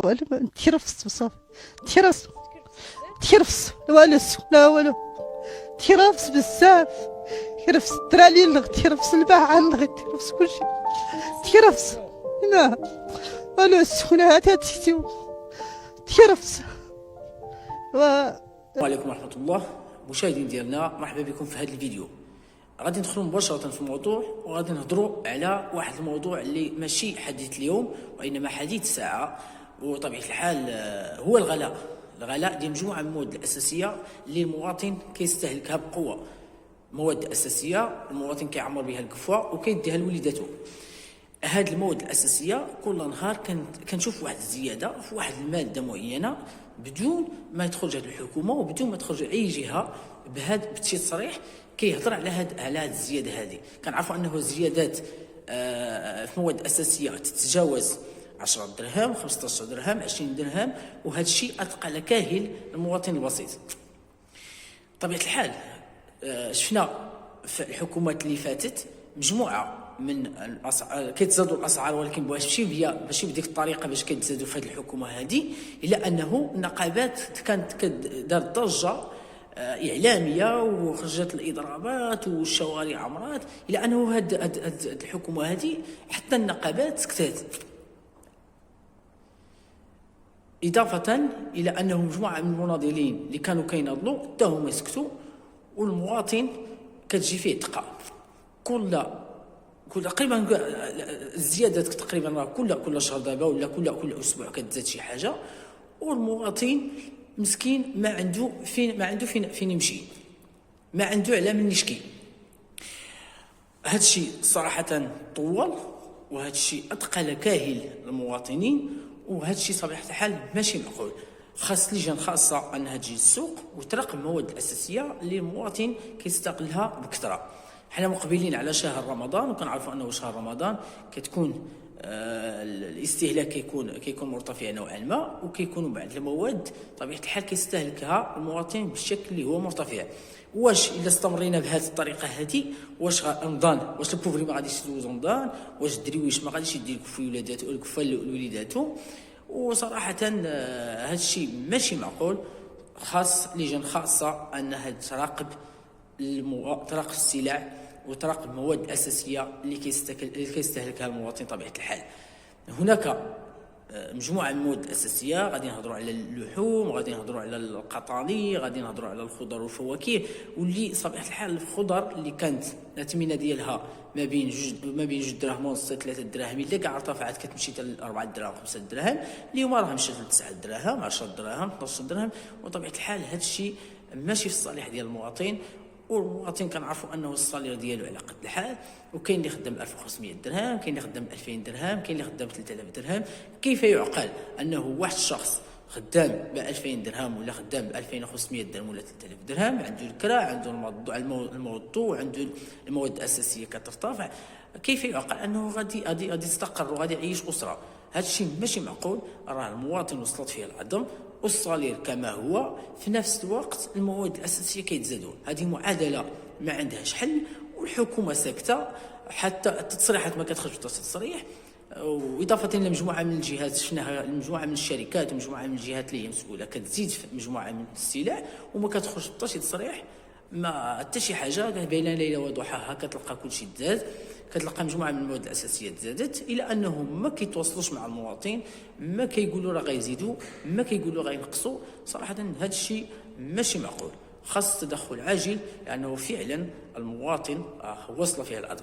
ولا تيرفس بصافي. تيرفس تيرفس والو لا والو. تيرفس بزاف. تيرفس الدراري اللي تيرفس الباعة اللي تيرفس كلشي. تيرفس لا والو السخونة هاتها تيتيو. تيرفس السلام عليكم ورحمة الله. مشاهدين ديالنا، مرحبا بكم في هذا الفيديو. غادي ندخلوا مباشرة في الموضوع، وغادي نهضروا على واحد الموضوع اللي ماشي حديث اليوم وإنما حديث الساعة، وطبيعة الحال هو الغلاء ديال مجموعة من المواد الأساسية اللي المواطن كيستهلكها بقوة. مواد أساسية المواطن كيعمر بها الكفوة وكيديها لوليداتو. هاد المواد الأساسية كل نهار كنشوف واحد الزيادة في واحد المادة معينة بدون ما تخرج هاد الحكومة وبدون ما تخرج أي جهة بشي تصريح كيهضر على هاد الزيادة هذه. كنعرفوا أنه الزيادات في مواد أساسية تتجاوز 10 درهم، 15 درهم، 20 درهم، وهذا الشيء أثقل كاهل المواطن البسيط. طبيعة الحال شفنا في الحكومات اللي فاتت مجموعة من الاسعار كيتزادوا الاسعار، ولكن ماشي بديك الطريقه باش كيتزادوا في هذه الحكومه هذه، الا انه النقابات كانت دارت ضجه اعلاميه وخرجت الاضرابات والشوارع عمرات، الا انه هاد الحكومه هذه حتى النقابات سكتات، اضافه الى انه مجموعه من المناضلين اللي كانوا كيناضلوا حتى هما سكتوا، والمواطن كتجي فيه ثقه. كل تقريبا الزيادات تقريبا كل شهر دابا ولا كل اسبوع كتزاد شي حاجه، والمواطن مسكين ما عنده فين يمشي، ما عنده على من يشكي. هذا الشيء صراحه طول، وهذا الشيء اثقل كاهل المواطنين، وهذا الشيء بطبيعه الحال ماشي معقول. خاص لجان خاصه انها تجي للسوق وتراقب المواد الاساسيه اللي المواطن كيستغلها بكثره. حنا مقبلين على شهر رمضان، وكنعرفوا انه شهر رمضان كتكون الاستهلاك كيكون مرتفع نوعا ما، وكيكونوا بعض المواد طبيعه الحال كيستهلكها المواطن بالشكل اللي هو مرتفع. واش الا استمرينا بهذه الطريقه هذه، واش رمضان، واش البوفري ما غاديش يدوز رمضان، واش الدرويش ما غاديش يدير كفو لوليداتو؟ وصراحه هذا الشيء ماشي معقول. خاص لجان خاصه انها تراقب السلع وتراقب المواد الاساسيه اللي كيستهلكها المواطن. طبيعه الحال هناك مجموعه من المواد الاساسيه، غادي نهضروا على اللحوم، غادي نهضروا على القطاني، غادي نهضروا على الخضر والفواكه، واللي طبيعه الحال الخضر اللي كانت الاثمنه ديالها ما بين 2 دراهم ونص 3 دراهم، الا كاع ارتفعت كتمشي حتى 4 دراهم 5 دراهم، اليوم راه مشات ل 9 دراهم 10 دراهم 12 درهم. وطبيعه الحال هذا الشيء ماشي في الصالح ديال المواطن، والمواطن كنعرفوا انه الصالير ديالو على قد الحال، وكاين اللي خدام 1500 درهم، كاين اللي خدام 2000 درهم، كاين اللي خدام 3000 درهم. كيف يعقل انه واحد الشخص خدام ب 2000 درهم ولا خدام ب 2500 درهم ولا 3000 درهم، عنده الكرا، عنده الموضوع، عنده المواد الاساسيه كترتفع، كيف يعقل انه غادي يستقر وغادي يعيش اسره؟ هذا الشيء ماشي معقول. راه المواطن وصلت فيه العظم، والصالير كما هو، في نفس الوقت المواد الاساسيه كيتزادوا. هذه معادله ما عندهاش حل، والحكومه ساكته، حتى التصريحات ما كتخرج تصريح. واضافه الى مجموعه من الجهات، شفناها مجموعه من الشركات ومجموعه من الجهات اللي هي مسؤوله كتزيد في مجموعه من السلع وما كتخرج حتى شي تصريح، ما حتى شي حاجه بين ليله وضحاها كتلقى كلشي تزاد، كتلقى مجموعه من المواد الاساسيه تزادت، الى انهم ما كيتواصلوش مع المواطن، ما كيقولوا راه غيزيدوا، ما كيقولوا غينقصوا. صراحه هذا الشيء ماشي معقول، خاص تدخل عاجل، لانه فعلا المواطن وصل فيه الأرض.